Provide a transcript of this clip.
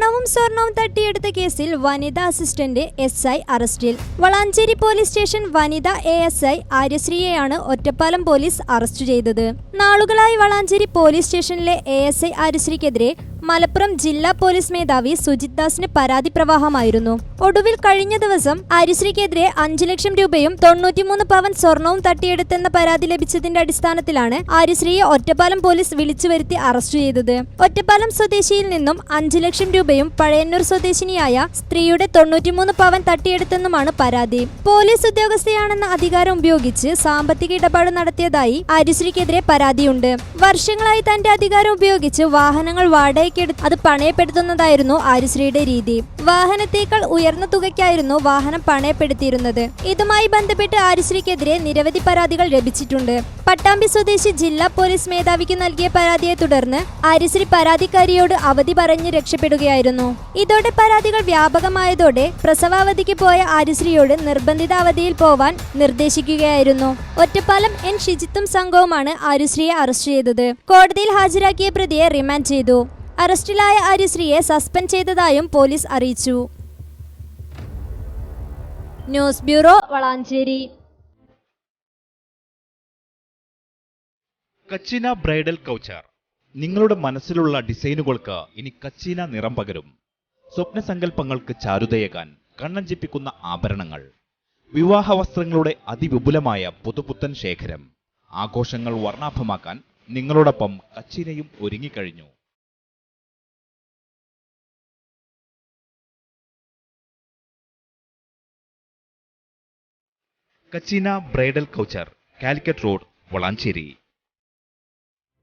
പണവും സ്വർണവും തട്ടിയെടുത്ത കേസിൽ വനിതാ അസിസ്റ്റന്റ് SI അറസ്റ്റിൽ. വളാഞ്ചേരി പോലീസ് സ്റ്റേഷൻ വനിതാ ASI ആര്യശ്രീയെയാണ് ഒറ്റപ്പാലം പോലീസ് അറസ്റ്റ് ചെയ്തത്. നാളുകളായി വളാഞ്ചേരി പോലീസ് സ്റ്റേഷനിലെ ASI ആര്യശ്രീക്കെതിരെ മലപ്പുറം ജില്ലാ പോലീസ് മേധാവി സുജിത് ദാസിന് പരാതി പ്രവാഹമായിരുന്നു. ഒടുവിൽ കഴിഞ്ഞ ദിവസം ആര്യശ്രീക്കെതിരെ 5 ലക്ഷം രൂപയും 93 പവൻ സ്വർണവും തട്ടിയെടുത്തെന്ന പരാതി ലഭിച്ചതിന്റെ അടിസ്ഥാനത്തിലാണ് ആര്യശ്രീയെ ഒറ്റപ്പാലം പോലീസ് വിളിച്ചു വരുത്തി അറസ്റ്റ് ചെയ്തത്. ഒറ്റപ്പാലം സ്വദേശിയിൽ നിന്നും 5 ലക്ഷം രൂപയും പഴയന്നൂർ സ്വദേശിനിയായ സ്ത്രീയുടെ 93 പവൻ തട്ടിയെടുത്തെന്നുമാണ് പരാതി. പോലീസ് ഉദ്യോഗസ്ഥയാണെന്ന അധികാരം ഉപയോഗിച്ച് സാമ്പത്തിക ഇടപാട് നടത്തിയതായി ആര്യശ്രീക്കെതിരെ പരാതിയുണ്ട്. വർഷങ്ങളായി തന്റെ അധികാരം ഉപയോഗിച്ച് വാഹനങ്ങൾ വാടകയ്ക്കെടുത്ത് അത് പണയപ്പെടുത്തുന്നതായിരുന്നു ആര്യശ്രീയുടെ രീതി. വാഹനത്തേക്കാൾ ഉയർന്ന തുകയ്ക്കായിരുന്നു വാഹനം പണയപ്പെടുത്തിയിരുന്നത്. ഇതുമായി ബന്ധപ്പെട്ട് ആര്യശ്രീക്കെതിരെ നിരവധി പരാതികൾ ലഭിച്ചിട്ടുണ്ട്. പട്ടാമ്പി സ്വദേശി ജില്ലാ പോലീസ് മേധാവിക്ക് നൽകിയ പരാതിയെ തുടർന്ന് ആര്യശ്രീ പരാതിക്കാരിയോട് അവധി പറഞ്ഞ് രക്ഷപ്പെടുകയായിരുന്നു. ഇതോടെ പരാതികൾ വ്യാപകമായതോടെ പ്രസവാവധിക്ക് പോയ ആര്യശ്രീയോട് നിർബന്ധിത അവധിയിൽ പോവാൻ നിർദ്ദേശിക്കുകയായിരുന്നു. ഒറ്റപ്പാലം N ഷിജിത്തും സംഘവുമാണ് ആര്യശ്രീയെ അറസ്റ്റ് ചെയ്തത്. കോടതിയിൽ ഹാജരാക്കിയ പ്രതിയെ റിമാൻഡ് ചെയ്തു. അറസ്റ്റിലായ ആര്യശ്രീയെ സസ്പെൻഡ് ചെയ്തതായും പോലീസ് അറിയിച്ചു. News bureau, Valanchery. Kacheena bridal couture നിങ്ങളുടെ മനസ്സിലുള്ള ഡിസൈനുകൾക്ക് ഇനി കച്ചീന നിറം പകരും. സ്വപ്നസങ്കല്പങ്ങൾക്ക് ചാരുതയേകാൻ കണ്ണഞ്ചിപ്പിക്കുന്ന ആഭരണങ്ങൾ, വിവാഹ വസ്ത്രങ്ങളുടെ അതിവിപുലമായ പുതുപുത്തൻ ശേഖരം. ആഘോഷങ്ങൾ വർണ്ണാഭമാക്കാൻ നിങ്ങളോടൊപ്പം കച്ചീനയും ഒരുങ്ങിക്കഴിഞ്ഞു. Kacheena bridal couture, Calicut road, Valanchery.